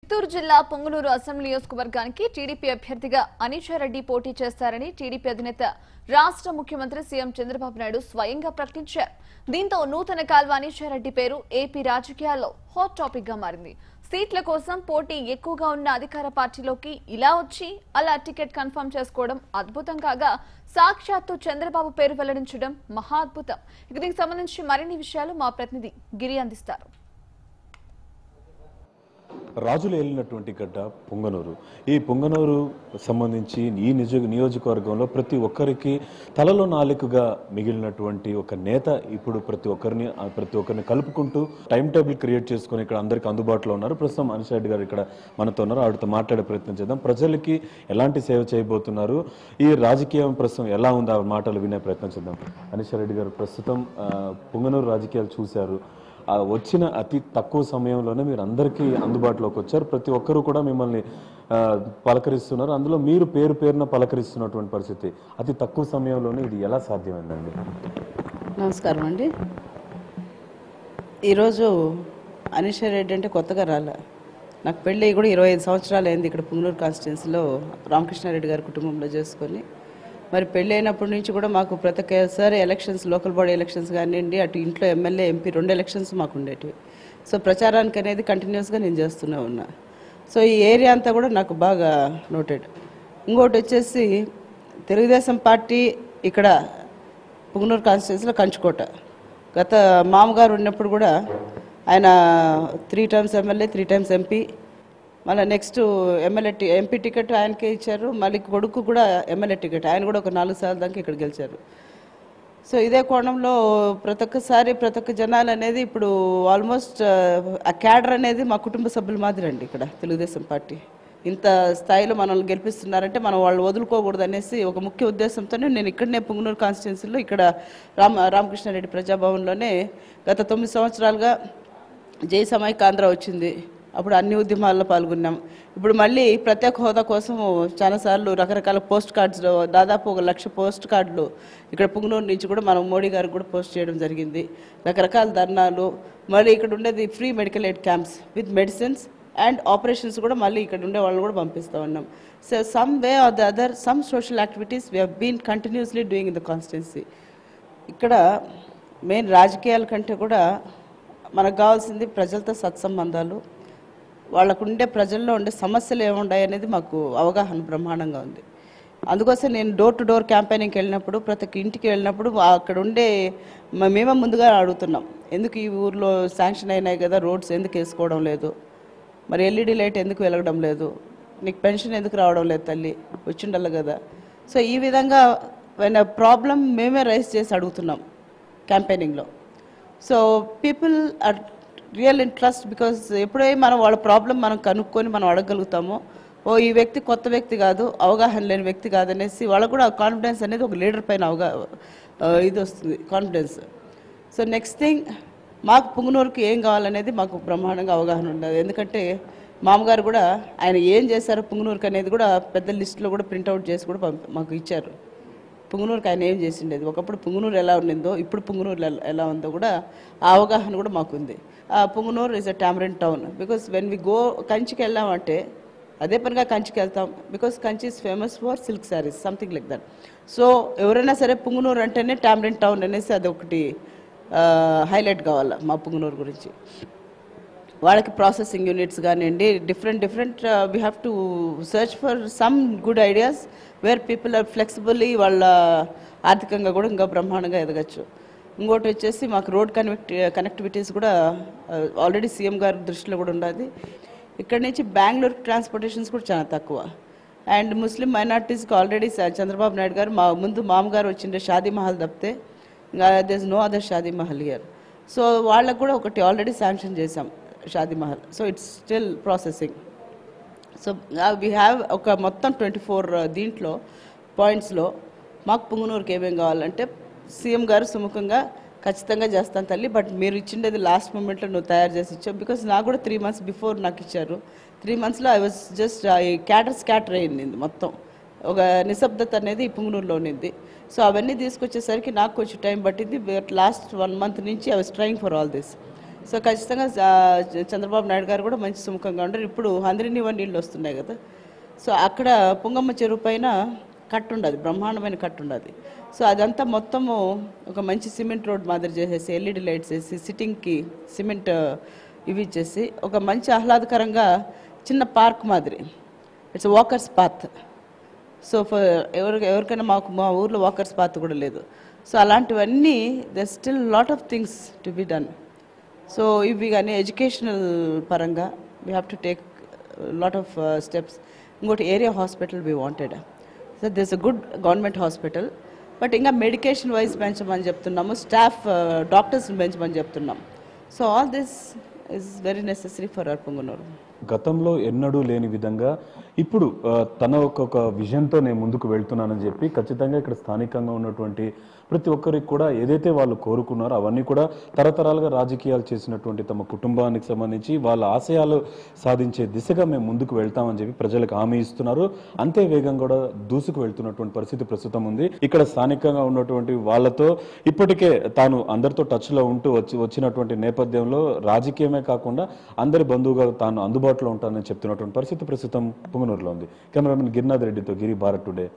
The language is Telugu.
చిత్తూరు జిల్లా పొంగనూరు అసెంబ్లీ నియోజకవర్గానికి టీడీపీ అభ్యర్థిగా అనీషారెడ్డి పోటీ చేస్తారని టీడీపీ అధినేత రాష్ట్ర ముఖ్యమంత్రి సీఎం చంద్రబాబు నాయుడు స్వయంగా ప్రకటించారు. దీంతో నూతన కాల్వ అనీషారెడ్డి పేరు ఏపీ రాజకీయాల్లో హాట్ టాపిక్ గా మారింది. సీట్ల కోసం పోటీ ఎక్కువగా ఉన్న అధికార పార్టీలోకి ఇలా వచ్చి అలా టికెట్ కన్ఫర్మ్ చేసుకోవడం అద్భుతం కాగా, సాక్షాత్తు చంద్రబాబు పేరు వెల్లడించడం మహా అద్భుతం. దీనికి సంబంధించి మరిన్ని విషయాలు మా ప్రతినిధి గిరి అందిస్తారు. రాజులు ఏలినటువంటి గడ్డ పొంగనూరు. ఈ పొంగనూరు సంబంధించి ఈ నియోజకవర్గంలో ప్రతి ఒక్కరికి తలలో నాలుకగా మిగిలినటువంటి ఒక నేత ఇప్పుడు ప్రతి ఒక్కరిని కలుపుకుంటూ టైం టేబుల్ క్రియేట్ చేసుకుని ఇక్కడ అందరికీ అందుబాటులో ఉన్నారు. ప్రస్తుతం అనీషారెడ్డి గారు ఇక్కడ మనతో ఉన్నారు. ఆవిడతో మాట్లాడే ప్రయత్నం చేద్దాం. ప్రజలకి ఎలాంటి సేవ చేయబోతున్నారు, ఈ రాజకీయం ప్రస్తుతం ఎలా ఉంది, ఆ మాటలు వినే ప్రయత్నం చేద్దాం. అనీషారెడ్డి గారు ప్రస్తుతం పొంగనూరు రాజకీయాలు చూశారు. వచ్చిన అతి తక్కువ సమయంలోనే మీరు అందరికీ అందుబాటులోకి వచ్చారు. ప్రతి ఒక్కరూ కూడా మిమ్మల్ని పలకరిస్తున్నారు. అందులో మీరు పేరున పలకరిస్తున్నటువంటి పరిస్థితి అతి తక్కువ సమయంలోనే ఇది ఎలా సాధ్యమైందండి? నమస్కారం అండి. ఈరోజు అనీషారెడ్డి అంటే కొత్తగా రాలే. నాకు పెళ్ళి కూడా 25 సంవత్సరాలు అయింది. ఇక్కడ పొంగనూరు కాన్స్టిట్యున్సీలో రామకృష్ణారెడ్డి గారి కుటుంబంలో చేసుకొని, మరి పెళ్ళి అయినప్పటి నుంచి కూడా మాకు ప్రతి ఒక్కసారి ఎలక్షన్స్, లోకల్ బాడీ ఎలక్షన్స్ కానివ్వండి, అటు ఇంట్లో ఎమ్మెల్యే, ఎంపీ 2 ఎలక్షన్స్ మాకు ఉండేటివి. సో ప్రచారానికి అనేది కంటిన్యూస్గా నేను చేస్తూనే ఉన్నా. సో ఈ ఏరియా అంతా కూడా నాకు బాగా నోటెడ్. ఇంకోటి వచ్చేసి తెలుగుదేశం పార్టీ ఇక్కడ పొంగనూరు కాన్స్టిట్యున్సీలో కంచుకోట. గత మామగారు ఉన్నప్పుడు కూడా ఆయన 3 టైమ్స్ ఎమ్మెల్యే, 3 టైమ్స్ ఎంపీ, మళ్ళీ నెక్స్ట్ ఎంపీ టికెట్ ఆయనకే ఇచ్చారు. మళ్ళీ కొడుకు కూడా ఎమ్మెల్యే టికెట్, ఆయన కూడా ఒక 4 సార్లు దాకా ఇక్కడ గెలిచారు. సో ఇదే కోణంలో ప్రతి ఒక్క జనాలు అనేది ఇప్పుడు ఆల్మోస్ట్ ఆ క్యాడర్ అనేది మా కుటుంబ సభ్యుల మాదిరి అండి. ఇక్కడ తెలుగుదేశం పార్టీ ఇంత స్థాయిలో మనల్ని గెలిపిస్తున్నారంటే మనం వాళ్ళు వదులుకోకూడదు అనేసి ఒక ముఖ్య ఉద్దేశంతోనే నేను ఇక్కడనే పొంగనూరు కాన్స్టిట్యున్సీలో ఇక్కడ రామకృష్ణారెడ్డి ప్రజాభవన్లోనే గత 9 సంవత్సరాలుగా జై సమైక్యాంధ్ర వచ్చింది. అప్పుడు అన్ని ఉద్యమాల్లో పాల్గొన్నాం. ఇప్పుడు మళ్ళీ ప్రత్యేక హోదా కోసం చాలాసార్లు రకరకాల పోస్ట్ కార్డ్స్, దాదాపు 1 లక్ష పోస్ట్ కార్డులు ఇక్కడ పొంగనూరు నుంచి కూడా మనం మోడీ గారికి కూడా పోస్ట్ చేయడం జరిగింది. రకరకాల ధర్నాలు, మళ్ళీ ఇక్కడ ఉండేది free medical aid camps with medicines and operations కూడా మళ్ళీ ఇక్కడ ఉండే వాళ్ళని కూడా పంపిస్తూ ఉన్నాం. So some way are the other some social activities we been continuously doing in the constituency. ఇక్కడ మెయిన్ రాజకీయాల కంటే కూడా మనకు కావాల్సింది ప్రజలతో సత్సంబంధాలు, వాళ్ళకుండే ప్రజల్లో ఉండే సమస్యలు ఏముంటాయి అనేది మాకు అవగాహన బ్రహ్మాండంగా ఉంది. అందుకోసం నేను డోర్ టు డోర్ క్యాంపెయినింగ్కి వెళ్ళినప్పుడు, ప్రతి ఇంటికి వెళ్ళినప్పుడు అక్కడ ఉండే మేమే ముందుగా అడుగుతున్నాం, ఎందుకు ఈ ఊర్లో శాంక్షన్ అయినాయి కదా రోడ్స్ ఎందుకు వేసుకోవడం లేదు, మరి ఎల్ఈడి లైట్ ఎందుకు వెలగడం లేదు, నీకు పెన్షన్ ఎందుకు రావడం లేదు తల్లి, వచ్చిండాలి కదా. సో ఈ విధంగా ప్రాబ్లం మేమే రైజ్ చేసి అడుగుతున్నాం క్యాంపెయినింగ్లో. So people are real interest, because ఎప్పుడైతే మనం వాళ్ళ ప్రాబ్లం మనం కనుక్కొని మనం అడగగలుగుతామో, ఓ ఈ వ్యక్తి కొత్త వ్యక్తి కాదు, అవగాహన లేని వ్యక్తి కాదనేసి వాళ్ళకు కూడా కాన్ఫిడెన్స్ అనేది ఒక లీడర్ పైన ఇది వస్తుంది, కాన్ఫిడెన్స్. సో నెక్స్ట్ థింగ్, మాకు పొంగనూరుకి ఏం కావాలనేది మాకు బ్రహ్మాండంగా అవగాహన ఉండదు. ఎందుకంటే మామగారు కూడా ఆయన ఏం చేశారో పొంగనూరుకి అనేది కూడా పెద్ద లిస్టులో కూడా ప్రింట్అవుట్ చేసి కూడా మాకు ఇచ్చారు. పొంగనూరుకి ఆయన ఏం చేసిండేది, ఒకప్పుడు పొంగనూరు ఎలా ఉండిందో ఇప్పుడు పొంగనూరు ఎలా ఉందో కూడా ఆ అవగాహన కూడా మాకుంది. Punganur is a tamarind town, because when we go కంచికి వెళ్ళామంటే అదే పనిగా కంచికి వెళ్తాం, because Kanchi is famous for silk saris, something like that. So ఎవరైనా సరే పొంగనూరు అంటేనే టామరిన్ టౌన్ అనేసి అది ఒకటి హైలైట్ కావాలి మా పొంగనూరు గురించి. వాళ్ళకి ప్రాసెసింగ్ యూనిట్స్ కానివ్వండి, different we have to search for some good ideas where people are flexibly వాళ్ళ ఆర్థికంగా కూడా ఇంకా బ్రహ్మాండంగా ఎదగచ్చు. ఇంకోటి వచ్చేసి మాకు రోడ్ కనెక్టివిటీస్ కూడా ఆల్రెడీ సీఎం గారి దృష్టిలో కూడా ఉండదు. ఇక్కడ నుంచి బెంగళూరు ట్రాన్స్పోర్టేషన్స్ కూడా చాలా తక్కువ. అండ్ ముస్లిం మైనార్టీస్కి ఆల్రెడీ చంద్రబాబు నాయుడు గారు ముందు మామగారు వచ్చిండే షాదీ మహల్ తప్పితే there is no other Shadi Mahal here. So వాళ్ళకు కూడా ఒకటి ఆల్రెడీ శాంక్షన్ చేశాం Shadi Mahal. So it's still processing. So we have ఒక మొత్తం 24 దీంట్లో పాయింట్స్లో మాకు పొంగనూరుకి ఏమేమి కావాలంటే సీఎం గారు సుముఖంగా ఖచ్చితంగా చేస్తాను తల్లి, బట్ మీరు ఇచ్చిండేది లాస్ట్ మూమెంట్లో నువ్వు తయారు చేసి ఇచ్చావు. బికాస్ నాకు కూడా 3 months బిఫోర్ నాకు ఇచ్చారు. 3 monthsలో ఐ వాజ్ జస్ట్ స్కాటర్ అయింది మొత్తం. ఒక నిశ్శబ్దత అనేది ఈ పొంగనూరులో ఉన్నింది. సో అవన్నీ తీసుకొచ్చేసరికి నాకు కొంచెం టైం పట్టింది. బట్ లాస్ట్ 1 month నుంచి I was trying for all this. So ఖచ్చితంగా చంద్రబాబు నాయుడు గారు కూడా మంచి సుముఖంగా ఉంటారు. ఇప్పుడు హంద్రినివా నీళ్ళు వస్తున్నాయి కదా, సో అక్కడ పుంగమ్మ చెరువు పైన కట్టు ఉండదు, బ్రహ్మాండమైన కట్టు ఉండదు. సో అదంతా మొత్తము ఒక మంచి సిమెంట్ రోడ్ మాదిరి చేసేసి ఎల్ఈడి లైట్స్ వేసి సిట్టింగ్కి సిమెంట్ ఇవి ఇచ్చేసి ఒక మంచి ఆహ్లాదకరంగా చిన్న పార్క్ మాదిరి, ఇట్స్ వాకర్స్ పాత్. సో ఎవరికైనా మా ఊర్లో వాకర్స్ పాత్ కూడా లేదు. సో అలాంటివన్నీ there still lot of things to be done. So ఇవి కానీ ఎడ్యుకేషనల్ పరంగా we have to take lot of steps. ఇంకోటి area hospital we wanted. So this a good government hospital, but ఇంకా మెడికేషన్ వైజ్ పెంచమని చెప్తున్నాము, స్టాఫ్ డాక్టర్స్ని పెంచమని చెప్తున్నాం. So all this is very necessary for our Punganur. గతంలో ఎన్నడూ లేని విధంగా ఇప్పుడు తన ఒక విజన్తో నేను ముందుకు వెళ్తున్నానని చెప్పి ఖచ్చితంగా ఇక్కడ స్థానికంగా ఉన్నటువంటి ప్రతి ఒక్కరికి కూడా ఏదైతే వాళ్ళు కోరుకున్నారో అవన్నీ కూడా తరతరాలుగా రాజకీయాలు చేసినటువంటి తమ కుటుంబానికి సంబంధించి వాళ్ళ ఆశయాలు సాధించే దిశగా మేము ముందుకు వెళ్తామని చెప్పి ప్రజలకు హామీ ఇస్తున్నారు. అంతే వేగంగా కూడా దూసుకు వెళ్తున్నటువంటి పరిస్థితి ప్రస్తుతం ఉంది. ఇక్కడ స్థానికంగా ఉన్నటువంటి వాళ్ళతో ఇప్పటికే తాను అందరితో టచ్లో ఉంటూ వచ్చినటువంటి నేపథ్యంలో రాజకీయమే కాకుండా అందరి బంధువుగా తాను అందుబాటులో ఉంటానని చెప్తున్నటువంటి పరిస్థితి ప్రస్తుతం పుంగనూరులో ఉంది. కెమెరామెన్ గిరినాథ్ రెడ్డితో గిరి, భారత్ టుడే.